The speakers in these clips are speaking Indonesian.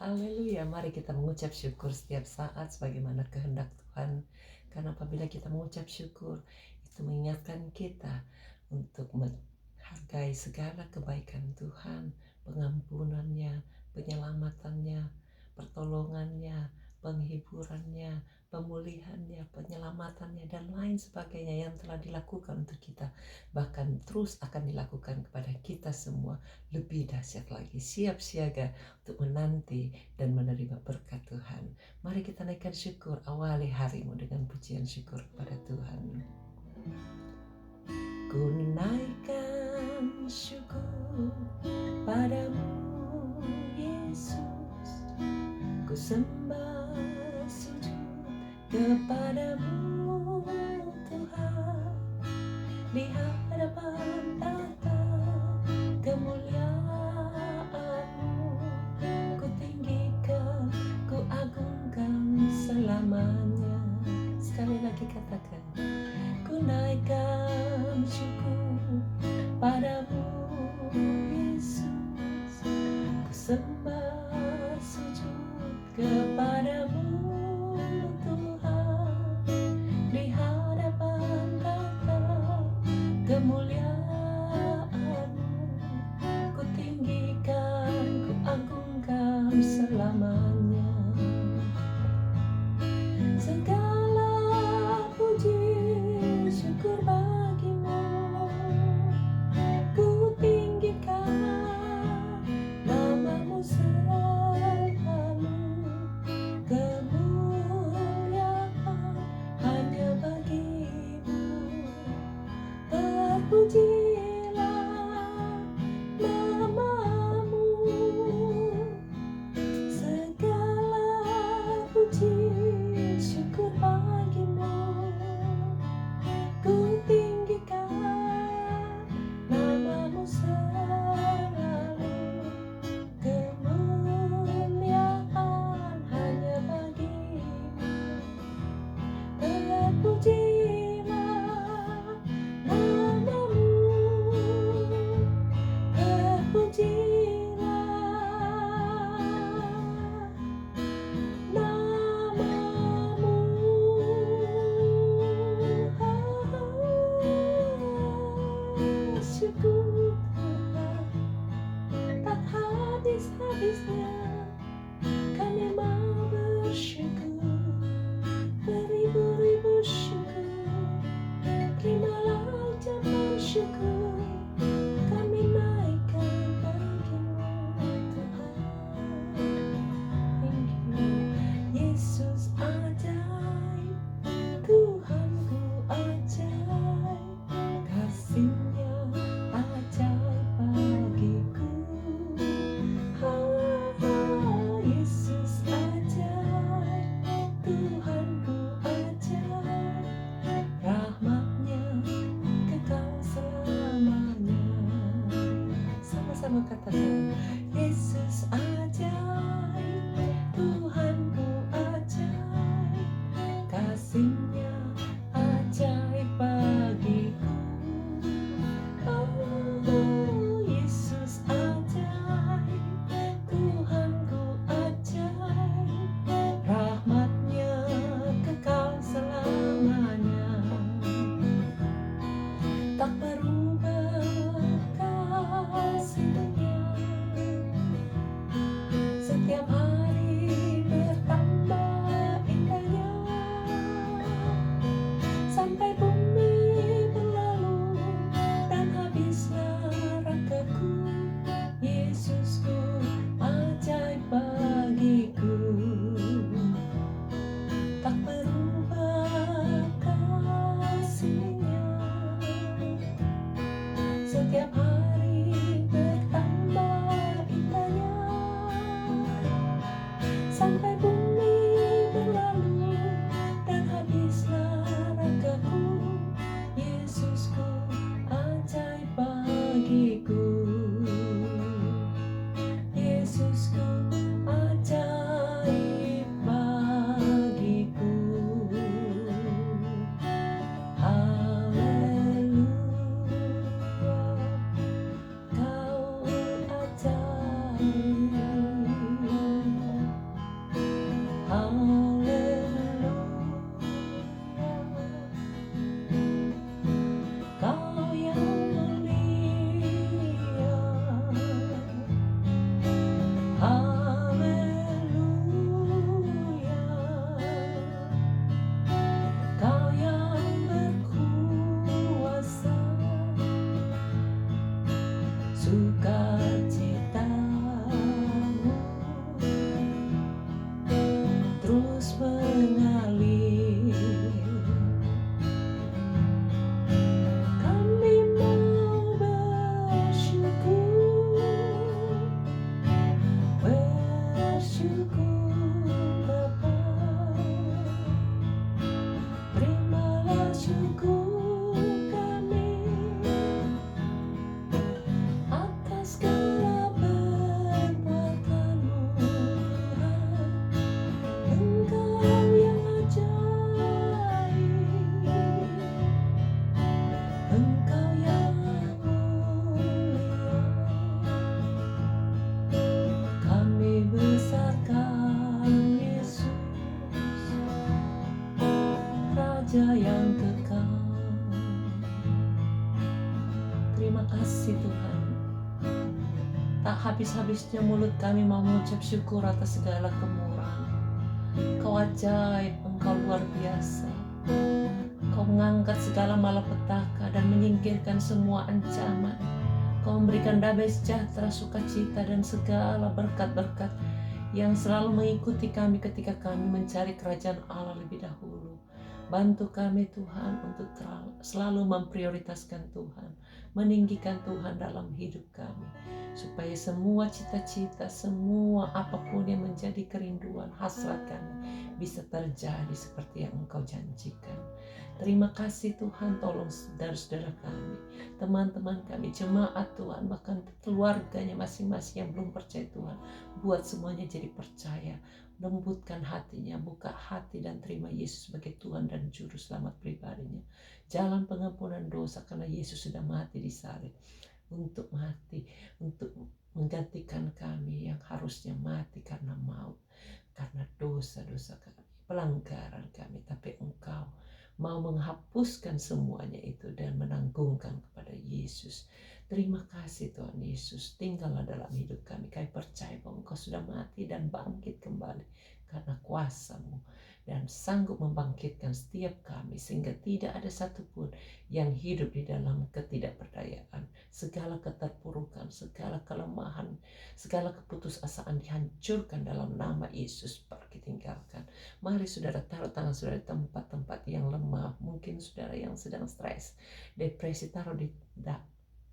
Haleluya, mari kita mengucap syukur setiap saat sebagaimana kehendak Tuhan. Karena apabila kita mengucap syukur, itu mengingatkan kita untuk menghargai segala kebaikan Tuhan, pengampunannya, penyelamatannya, pertolongannya, penghiburannya, pemulihannya, penyelamatannya, dan lain sebagainya yang telah dilakukan untuk kita. Bahkan terus akan dilakukan kepada kita semua. Lebih dahsyat lagi, siap siaga untuk menanti dan menerima berkat Tuhan. Mari kita naikkan syukur, awali harimu dengan pujian syukur kepada Tuhan. Ku naikkan syukur padamu Yesus, ku sembah sujud kepadamu Tuhan, di hadapan tata kemuliaan-Mu. Ku tinggikan, ku agungkan selamanya. Sekali lagi katakan, ku naikkan syukur padamu Yesus, ku sembah sujud kepadamu Tuhan, di hadapan tata kemuliaan-Mu. Ku tinggikan, ku agungkan selamanya. Segala puji syukur bagimu, ku tinggikan namamu selalu. Kemuliaan hanya bagimu, terpujilah namamu. Segala syukur Bapa, terimalah syukur kami atas segala perbuatan-Mu Tuhan. Engkau yang ajaib, Engkau yang mulia. Kami besarkan Yesus, Raja yang kekal. Terima kasih Tuhan. Tak habis-habisnya mulut kami mau mengucap syukur atas segala kemurahan. Kau ajaib, Engkau luar biasa. Kau mengangkat segala malapetaka dan menyingkirkan semua ancaman. Kau memberikan damai sejahtera, sukacita, dan segala berkat-berkat yang selalu mengikuti kami ketika kami mencari kerajaan Allah lebih dahulu. Bantu kami Tuhan untuk selalu memprioritaskan Tuhan, meninggikan Tuhan dalam hidup kami, supaya semua cita-cita, semua apapun yang menjadi kerinduan, hasrat kami bisa terjadi seperti yang Engkau janjikan. Terima kasih Tuhan, tolong saudara-saudara kami, teman-teman kami, jemaat Tuhan, bahkan keluarganya masing-masing yang belum percaya Tuhan, buat semuanya jadi percaya, lembutkan hatinya, buka hati dan terima Yesus sebagai Tuhan dan Juru Selamat pribadinya. Jalan pengampunan dosa karena Yesus sudah mati di salib untuk mati, untuk menggantikan kami yang harusnya mati karena maut, karena dosa-dosa kami, pelanggaran kami, tapi Engkau mau menghapuskan semuanya itu dan menanggungkan kepada Yesus. Terima kasih Tuhan Yesus, tinggallah dalam hidup kami. Kami percaya bahwa Engkau sudah mati dan bangkit kembali karena kuasa-Mu, dan sanggup membangkitkan setiap kami sehingga tidak ada satupun yang hidup di dalam ketidakberdayaan. Segala keterpurukan, segala kelemahan, segala keputusasaan dihancurkan dalam nama Yesus, pergi tinggalkan. Mari saudara taruh tangan saudara di tempat-tempat yang lemah. Mungkin saudara yang sedang stres, depresi, taruh di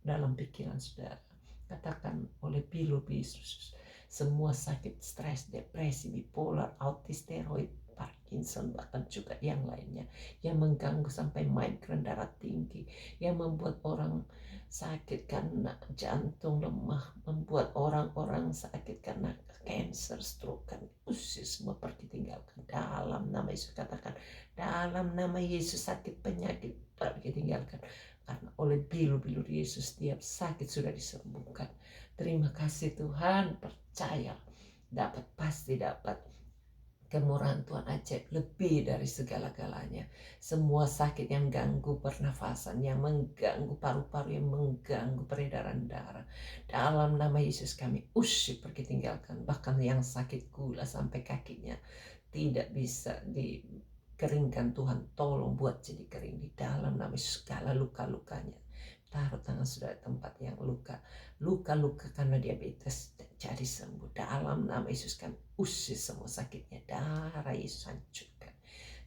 dalam pikiran saudara. Katakan oleh pilu Yesus, semua sakit, stres, depresi, bipolar, autis, steroid, Parkinson, bahkan juga yang lainnya yang mengganggu sampai migrain, darah tinggi, yang membuat orang sakit karena jantung lemah, membuat orang-orang sakit karena cancer, stroke, kan usir semua, pergi tinggalkan dalam nama Yesus. Katakan dalam nama Yesus, sakit penyakit pergi tinggalkan, karena oleh bilu-bilu Yesus setiap sakit sudah disembuhkan. Terima kasih Tuhan, percaya dapat, pasti dapat. Kemurahan Tuhan ajaib lebih dari segala-galanya. Semua sakit yang mengganggu pernafasan, yang mengganggu paru-paru, yang mengganggu peredaran darah, dalam nama Yesus kami usir, pergi tinggalkan. Bahkan yang sakit gula sampai kakinya tidak bisa dikeringkan, Tuhan tolong buat jadi kering di dalam nama Yesus. Segala luka-lukanya, taruh tangan saudara tempat yang luka-luka karena diabetes, jadi sembuh dalam nama Yesus. Kami usir semua sakitnya, darah Yesus hancurkan.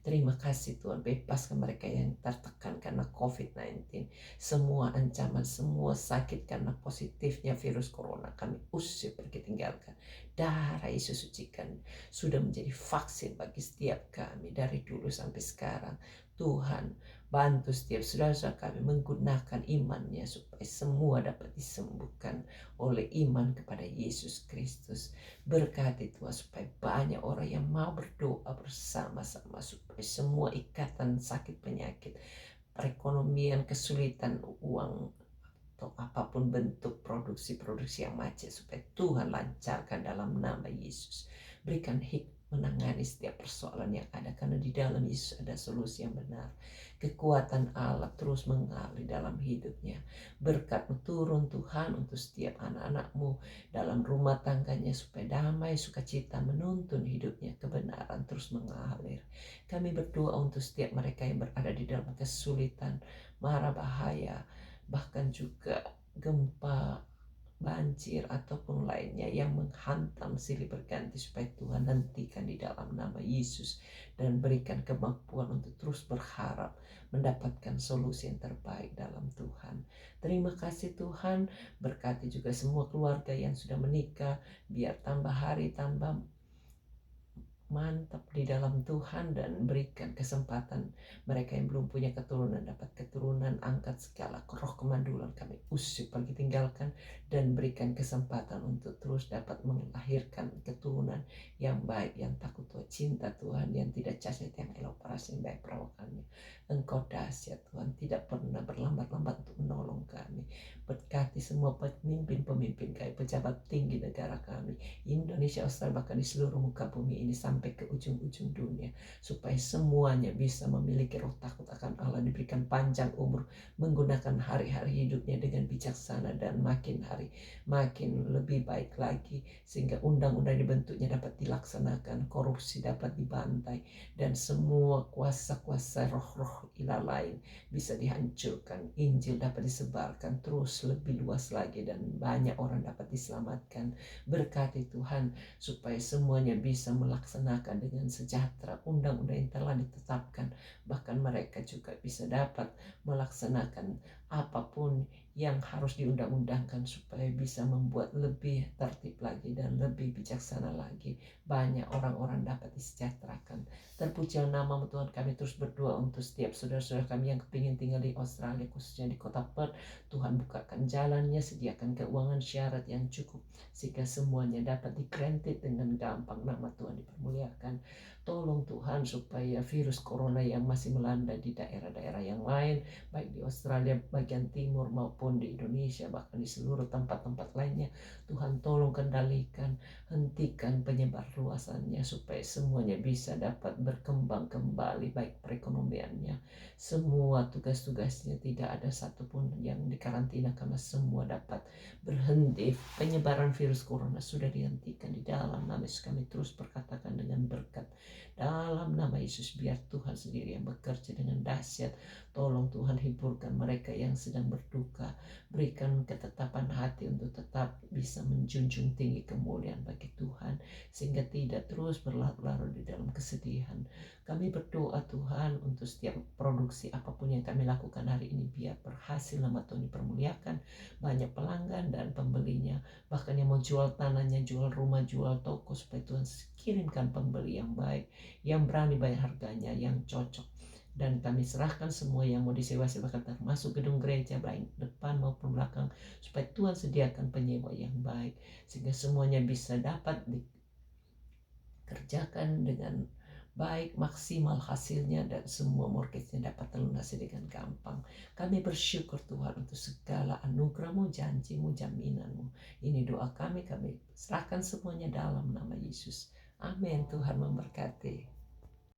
Terima kasih Tuhan, bebaskan mereka yang tertekan karena COVID-19. Semua ancaman, semua sakit karena positifnya virus corona, kami usir, pergi tinggalkan. Darah Yesus sucikan, sudah menjadi vaksin bagi setiap kami dari dulu sampai sekarang. Tuhan, bantu setiap saudara-saudara kami menggunakan imannya supaya semua dapat disembuhkan oleh iman kepada Yesus Kristus. Berkati Tuhan supaya banyak orang yang mau berdoa bersama-sama supaya semua ikatan sakit, penyakit, perekonomian, kesulitan uang, atau apapun bentuk produksi-produksi yang macet, supaya Tuhan lancarkan dalam nama Yesus. Berikan hikmat menangani setiap persoalan yang ada, karena di dalam Yesus ada solusi yang benar. Kekuatan Allah terus mengalir dalam hidupnya. Berkat-Mu turun Tuhan untuk setiap anak-anak-Mu dalam rumah tangganya, supaya damai, sukacita menuntun hidupnya, kebenaran terus mengalir. Kami berdoa untuk setiap mereka yang berada di dalam kesulitan, mara bahaya, bahkan juga gempa, banjir, ataupun lainnya yang menghantam silih berganti, supaya Tuhan hentikan di dalam nama Yesus dan berikan kemampuan untuk terus berharap mendapatkan solusi yang terbaik dalam Tuhan. Terima kasih Tuhan, berkati juga semua keluarga yang sudah menikah, biar tambah hari tambah mantap di dalam Tuhan dan berikan kesempatan mereka yang belum punya keturunan dapat keturunan. Angkat segala roh kemandulan, kami usir pergi tinggalkan, dan berikan kesempatan untuk terus dapat melahirkan keturunan yang baik, yang takut Tuhan, cinta Tuhan, yang tidak cacat, yang elok paras, yang baik perawakannya. Engkau dahsyat Tuhan, tidak pernah berlambat-lambat untuk menolong kami. Berkati semua pemimpin-pemimpin kami, pejabat tinggi negara kami, Indonesia, Australia, bahkan di seluruh muka bumi ini sampai ke ujung-ujung dunia, supaya semuanya bisa memiliki roh takut akan Allah, diberikan panjang umur, menggunakan hari-hari hidupnya dengan bijaksana, dan makin hari makin lebih baik lagi, sehingga undang-undang dibentuknya dapat dilaksanakan, korupsi dapat dibantai, dan semua kuasa-kuasa roh-roh ilah lain bisa dihancurkan, Injil dapat disebarkan terus lebih luas lagi, dan banyak orang dapat diselamatkan. Berkati Tuhan supaya semuanya bisa melaksanakan dengan sejahtera undang-undang yang telah ditetapkan. Bahkan mereka juga bisa dapat melaksanakan apapun yang harus diundang-undangkan, supaya bisa membuat lebih tertib lagi dan lebih bijaksana lagi. Banyak orang-orang dapat disejahterakan. Terpujilah namamu Tuhan. Kami terus berdoa untuk setiap saudara-saudara kami yang kepingin tinggal di Australia, khususnya di kota Perth. Tuhan bukakan jalannya, sediakan keuangan syarat yang cukup, sehingga semuanya dapat di-granted dengan gampang. Nama Tuhan dipermuliakan. Tolong Tuhan supaya virus corona yang masih melanda di daerah-daerah yang lain, baik di Australia bagian timur maupun di Indonesia, bahkan di seluruh tempat-tempat lainnya, Tuhan tolong kendalikan, hentikan penyebar luasannya, supaya semuanya bisa dapat berkembang kembali, baik perekonomiannya, semua tugas-tugasnya, tidak ada satupun yang dikarantina, karena semua dapat berhenti. Penyebaran virus corona sudah dihentikan di dalam nama Yesus. Kami terus berkatakan dengan berkat dalam nama Yesus, biar Tuhan sendiri yang bekerja dengan dahsyat. Tolong Tuhan hiburkan mereka yang sedang berduka, berikan ketetapan hati untuk tetap bisa menjunjung tinggi kemuliaan bagi Tuhan, sehingga tidak terus berlarut-larut di dalam kesedihan. Kami berdoa Tuhan untuk setiap produksi apapun yang kami lakukan hari ini, biar berhasil, nama Tuhan dipermuliakan, banyak pelanggan dan pembelinya, bahkan yang mau jual tanahnya, jual rumah, jual toko, supaya Tuhan kirimkan pembeli yang baik, yang berani bayar harganya, yang cocok. Dan kami serahkan semua yang mau disewa-sewakan, termasuk gedung gereja, baik depan maupun belakang, supaya Tuhan sediakan penyewa yang baik, sehingga semuanya bisa dapat dikerjakan dengan baik, maksimal hasilnya, dan semua mortgage-nya dapat terlunasi dengan gampang. Kami bersyukur Tuhan untuk segala anugerah-Mu, janji-Mu, jaminanmu. Ini doa kami serahkan semuanya dalam nama Yesus. Amin. Tuhan memberkati.